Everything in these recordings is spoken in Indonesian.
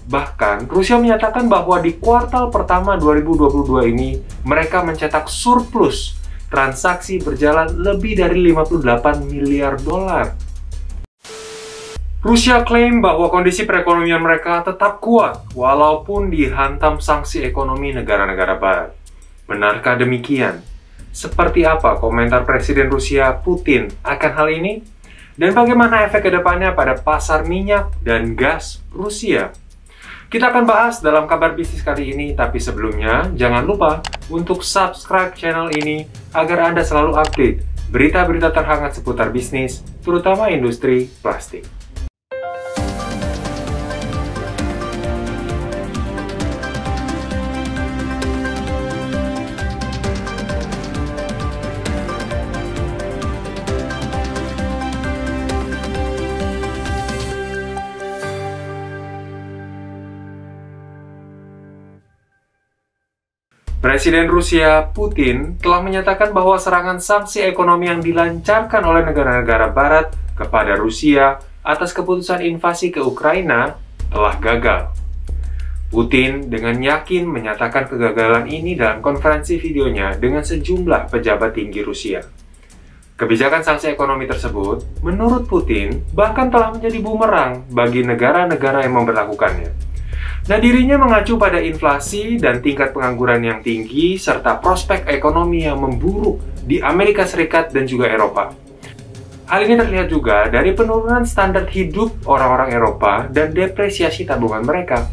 Bahkan, Rusia menyatakan bahwa di kuartal pertama 2022 ini, mereka mencetak surplus transaksi berjalan lebih dari 58 miliar dolar. Rusia klaim bahwa kondisi perekonomian mereka tetap kuat walaupun dihantam sanksi ekonomi negara-negara barat. Benarkah demikian? Seperti apa komentar Presiden Rusia Putin akan hal ini? Dan bagaimana efek ke depannya pada pasar minyak dan gas Rusia? Kita akan bahas dalam kabar bisnis kali ini, tapi sebelumnya jangan lupa untuk subscribe channel ini agar Anda selalu update berita-berita terhangat seputar bisnis, terutama industri plastik. Presiden Rusia Putin telah menyatakan bahwa serangan sanksi ekonomi yang dilancarkan oleh negara-negara barat kepada Rusia atas keputusan invasi ke Ukraina telah gagal. Putin dengan yakin menyatakan kegagalan ini dalam konferensi videonya dengan sejumlah pejabat tinggi Rusia. Kebijakan sanksi ekonomi tersebut, menurut Putin, bahkan telah menjadi bumerang bagi negara-negara yang memberlakukannya. Nah, dirinya mengacu pada inflasi dan tingkat pengangguran yang tinggi, serta prospek ekonomi yang memburuk di Amerika Serikat dan juga Eropa. Hal ini terlihat juga dari penurunan standar hidup orang-orang Eropa dan depresiasi tabungan mereka.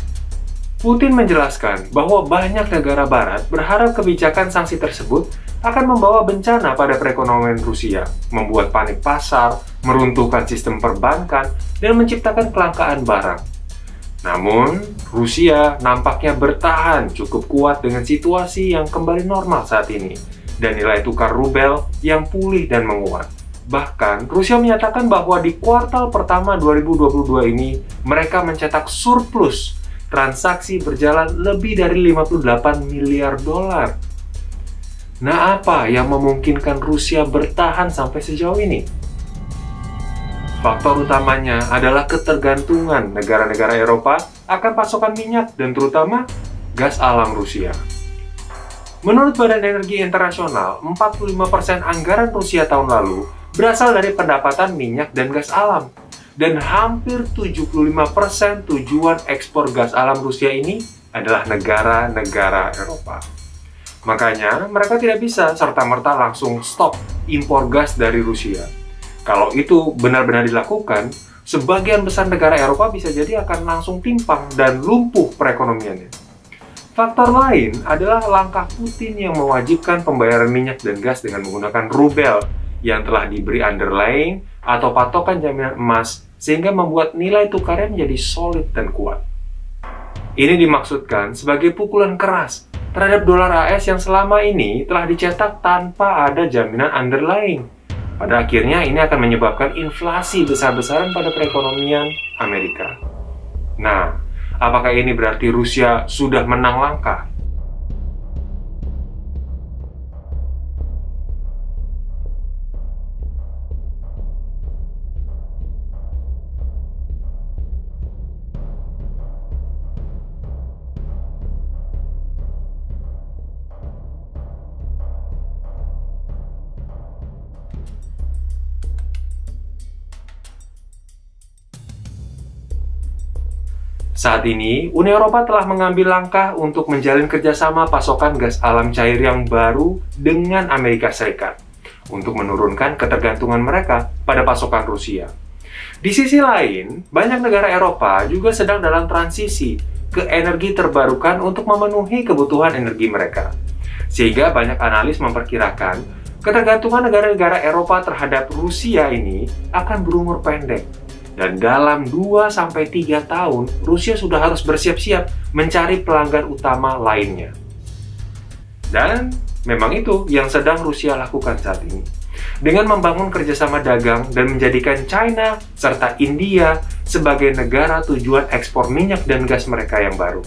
Putin menjelaskan bahwa banyak negara barat berharap kebijakan sanksi tersebut akan membawa bencana pada perekonomian Rusia, membuat panik pasar, meruntuhkan sistem perbankan, dan menciptakan kelangkaan barang. Namun, Rusia nampaknya bertahan cukup kuat dengan situasi yang kembali normal saat ini, dan nilai tukar rubel yang pulih dan menguat. Bahkan, Rusia menyatakan bahwa di kuartal pertama 2022 ini, mereka mencetak surplus transaksi berjalan lebih dari 58 miliar dolar. Nah, apa yang memungkinkan Rusia bertahan sampai sejauh ini? Faktor utamanya adalah ketergantungan negara-negara Eropa akan pasokan minyak dan terutama gas alam Rusia. Menurut Badan Energi Internasional, 45% anggaran Rusia tahun lalu berasal dari pendapatan minyak dan gas alam. Dan hampir 75% tujuan ekspor gas alam Rusia ini adalah negara-negara Eropa. Makanya, mereka tidak bisa serta-merta langsung stop impor gas dari Rusia. Kalau itu benar-benar dilakukan, sebagian besar negara Eropa bisa jadi akan langsung timpang dan lumpuh perekonomiannya. Faktor lain adalah langkah Putin yang mewajibkan pembayaran minyak dan gas dengan menggunakan rubel yang telah diberi underlying atau patokan jaminan emas sehingga membuat nilai tukarnya menjadi solid dan kuat. Ini dimaksudkan sebagai pukulan keras terhadap dolar AS yang selama ini telah dicetak tanpa ada jaminan underlying. Pada akhirnya ini akan menyebabkan inflasi besar-besaran pada perekonomian Amerika. Nah, apakah ini berarti Rusia sudah menang langkah? Saat ini, Uni Eropa telah mengambil langkah untuk menjalin kerjasama pasokan gas alam cair yang baru dengan Amerika Serikat untuk menurunkan ketergantungan mereka pada pasokan Rusia. Di sisi lain, banyak negara Eropa juga sedang dalam transisi ke energi terbarukan untuk memenuhi kebutuhan energi mereka. Sehingga banyak analis memperkirakan ketergantungan negara-negara Eropa terhadap Rusia ini akan berumur pendek. Dan dalam 2-3 tahun, Rusia sudah harus bersiap-siap mencari pelanggan utama lainnya. Dan memang itu yang sedang Rusia lakukan saat ini. Dengan membangun kerjasama dagang dan menjadikan China serta India sebagai negara tujuan ekspor minyak dan gas mereka yang baru.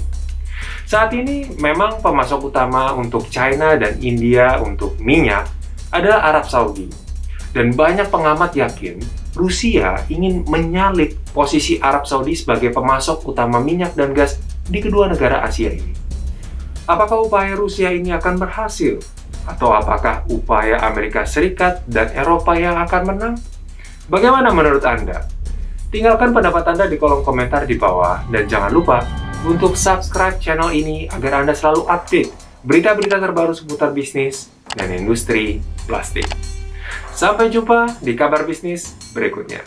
Saat ini memang pemasok utama untuk China dan India untuk minyak adalah Arab Saudi. Dan banyak pengamat yakin Rusia ingin menyalip posisi Arab Saudi sebagai pemasok utama minyak dan gas di kedua negara Asia ini. Apakah upaya Rusia ini akan berhasil? Atau apakah upaya Amerika Serikat dan Eropa yang akan menang? Bagaimana menurut Anda? Tinggalkan pendapat Anda di kolom komentar di bawah, dan jangan lupa untuk subscribe channel ini agar Anda selalu update berita-berita terbaru seputar bisnis dan industri plastik. Sampai jumpa di kabar bisnis berikutnya.